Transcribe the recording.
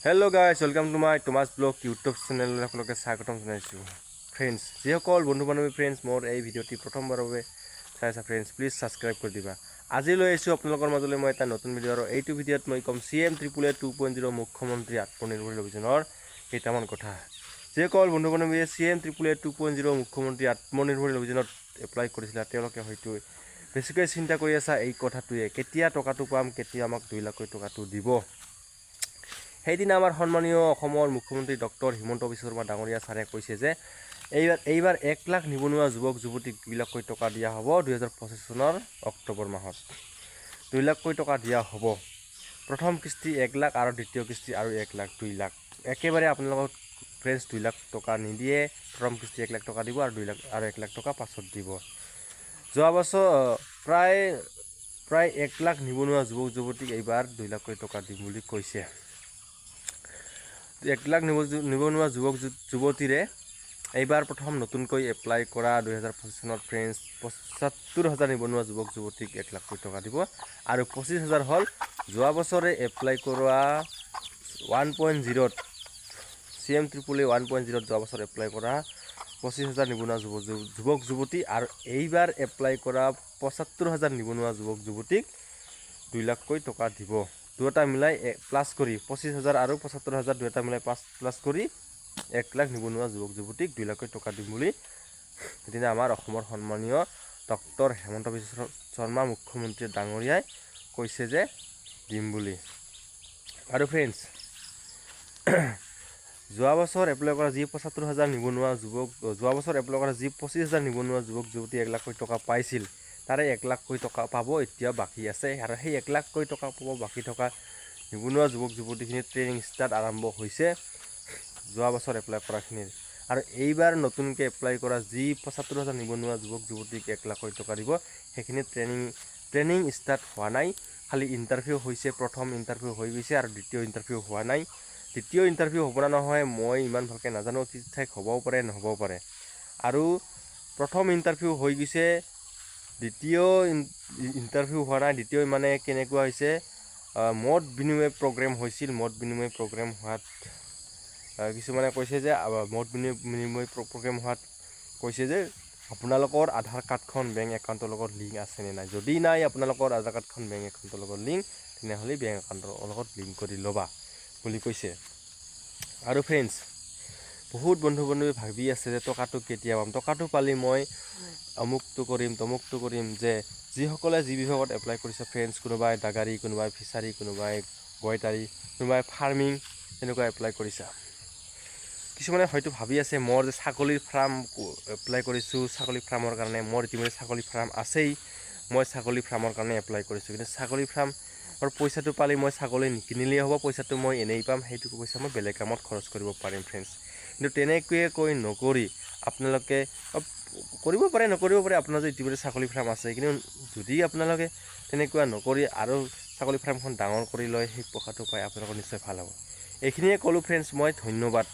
Hello guys, welcome to my Thomas Blog YouTube channel. আপোনালোকে স্বাগতম জনাইছো ফ্ৰেন্ডছ যিসকল বন্ধু বান্ধৱী ফ্ৰেন্ডছ মোৰ এই ভিডিঅ'টি প্ৰথমবাৰৰ বাবে চাইছা ফ্ৰেন্ডছ প্লিজ সাবস্ক্ৰাইব কৰি দিবা আজি লৈ আহিছো আপোনালোকৰ মাজলৈ মই এটা নতুন ভিডিঅ' আৰু এইটো ভিডিঅ'ত মই কম CM AAA 2.0 মুখ্যমন্ত্ৰী আত্মনিৰ্ভৰ অভিযানৰ কেইটামান কথা যিসকল বন্ধু বান্ধৱীয়ে CM AAA 2.0 মুখ্যমন্ত্ৰী আত্মনিৰ্ভৰ অভিযানত এপ্লাই কৰিছিল তেওঁলোকে হয়তো বেছিকৈ চিন্তা কৰি আছে এই কথাটোৱে কেতিয়া টকাটো পাম কেতিয়া আমাক 2 লাখ টকাটো দিব সেইদিনা আমাৰ সন্মানীয় অসমৰ মুখ্যমন্ত্ৰী ডক্টৰ হিমন্ত বিশ্ব শৰ্মা ডাঙৰীয়া ছাৰে কৈছে যে এইবাৰ 1 লাখ নিবনুৱা যুৱক যুৱতীক 2 লাখ টকা দিয়া হ'ব 2025 চনৰ অক্টোবৰ মাহত 2 লাখ টকা দিয়া হ'ব প্ৰথম কিস্তি 1 লাখ আৰু দ্বিতীয় কিস্তি আৰু 1 লাখ 2 লাখ একেবাৰে আপোনালোকক ফ্ৰেন্ডছ 2 লাখ টকা নিদিয়ে প্ৰথম কিস্তি 1 লাখ টকা দিব আৰু 2 লাখ আৰু 1 লাখ টকা পাছত দিব যোৱা বছৰ প্ৰায় 1 লাখ নিবনুৱা যুৱক যুৱতীক এইবাৰ 2 লাখ টকা দিম বুলি কৈছে 1 লাখ নিবনুৱা যুৱক যুৱতীৰে এইবাৰ প্ৰথম নতুনকৈ এপ্লাই কৰা 2025 চনত ফ্ৰেন্ডছ 75000 নিবনুৱা যুৱক যুৱতীক 1 লাখ টকা দিব আৰু 25000 হল যোৱা বছৰে এপ্লাই কৰা 1.0 CM AAA 1.0 যোৱা বছৰ এপ্লাই কৰা 25000 নিবনুৱা যুৱক যুৱতী আৰু এইবাৰ এপ্লাই কৰা 75000 নিবনুৱা যুৱক যুৱতীক 2 লাখ টকা দিব দুটা মিলাই প্লাস কৰি 25000 আৰু 75000 দুটা মিলাই প্লাস কৰি 1 লাখ নিবনুৱা যুৱক যুৱতীক 2 লাখ টকা দিম বুলি এদিনা আমাৰ অসমৰ সন্মানীয় ডক্টৰ হিমন্ত বিশ্ব শৰ্মা মুখ্যমন্ত্ৰী ডাঙৰীয়াই কৈছে যে দিম বুলি আৰু ফ্ৰেন্ডছ যোৱা বছৰ এপ্লাই কৰা যি 75000 নিবনুৱা যুৱক যোৱা বছৰ এপ্লাই কৰা যি 25000 নিবনুৱা যুৱক যুৱতী 1 লাখ টকা পাইছিল তাৰে 1 লাখ টকা পাব এতিয়া বাকি আছে আৰু সেই 1 লাখ টকা পাব বাকি থকা নিবনুৱা যুৱক যুৱতীখিনি ট্ৰেনিং ষ্টাৰ্ট আৰম্ভ হৈছে যোৱা বছৰ এপ্লাই কৰাখিনিৰ আৰু এইবাৰ নতুনকৈ এপ্লাই কৰা যি 75000 নিবনুৱা যুৱক যুৱতীক 1 লাখ টকা দিব সেইখিনি ট্ৰেনিং ষ্টাৰ্ট হোৱা নাই খালি ইণ্টাৰভিউ হৈছে প্ৰথম ইণ্টাৰভিউ হৈ গৈছে আৰু দ্বিতীয় ইণ্টাৰভিউ হোৱা নাই দ্বিতীয় ইণ্টাৰভিউ হ'ব না নহয় মই ইমান ভালকৈ নাজানো কি ঠাইক হ'বও পাৰে নহ'বও পাৰে আৰু প্ৰথম ইণ্টাৰভিউ হৈ গৈছে দ্বিতীয় ইণ্টাৰভিউ হোৱা নাই দ্বিতীয় মানে কেনেকুৱা হৈছে মত বিনিময় প্ৰগ্ৰাম হৈছিল মত বিনিময় প্ৰগ্ৰাম হোৱাত কিছুমানে কৈছে যে মত বিনিময় প্ৰগ্ৰাম হোৱাত কৈছে যে আপোনালোকৰ আধাৰ কাৰ্ডখন বেংক একাউণ্টৰ লগত লিংক আছে নে নাই যদি নাই আপোনালোকৰ আধাৰ কাৰ্ডখন বেংক একাউণ্টৰ লগত লিংক তেনেহ'লে বেংক একাউণ্টৰ লগত লিংক কৰি ল'বা বুলি কৈছে আৰু ফ্ৰেন্ডছ বহুত বন্ধু বান্ধৱী ভাবি আছে যে টকাটো কেতিয়া পাম টকাটো পালি মই অমুকটো কৰিম তমুকটো কৰিম যে যিসকলে যি বিভাগত এপ্লাই কৰিছে ফ্ৰেন্ডছ কোনোবাই দাগাৰী কোনোবাই ফিচাৰী কোনোবাই গয়তাৰী কোনোবাই ফাৰ্মিং তেনেকুৱা এপ্লাই কৰিছে কিছুমানে হয়তো ভাবি আছে মোৰ যে ছাগলীৰ ফাৰ্ম এপ্লাই কৰিছোঁ ছাগলী ফাৰ্মৰ কাৰণে মোৰ ইতিমধ্যে ছাগলী ফাৰ্ম আছেই মই ছাগলী ফাৰ্মৰ কাৰণে এপ্লাই কৰিছোঁ কিন্তু ছাগলী ফাৰ্মৰ পইচাটো পালি মই ছাগলী নিকিনিলেই হ'ব পইচাটো মই এনেই পাম সেইটো পইচা মই বেলেগ কামত খৰচ কৰিব পাৰিম ফ্ৰেন্ডছ কিন্তু তেনেকৈ নকৰি আপোনালোকে কৰিব পাৰে নকৰিব পাৰে আপোনাৰ যে ইতিমধ্যে ছাগলী ফাৰ্ম আছে কিন্তু যদি আপোনালোকে তেনেকুৱা নকৰি আৰু ছাগলী ফাৰ্মখন ডাঙৰ কৰি লয় সেই পইচাটো পাই আপোনালোকৰ নিশ্চয় ভাল হ'ব এইখিনিয়ে ক'লোঁ ফ্ৰেন্ডছ মই ধন্যবাদ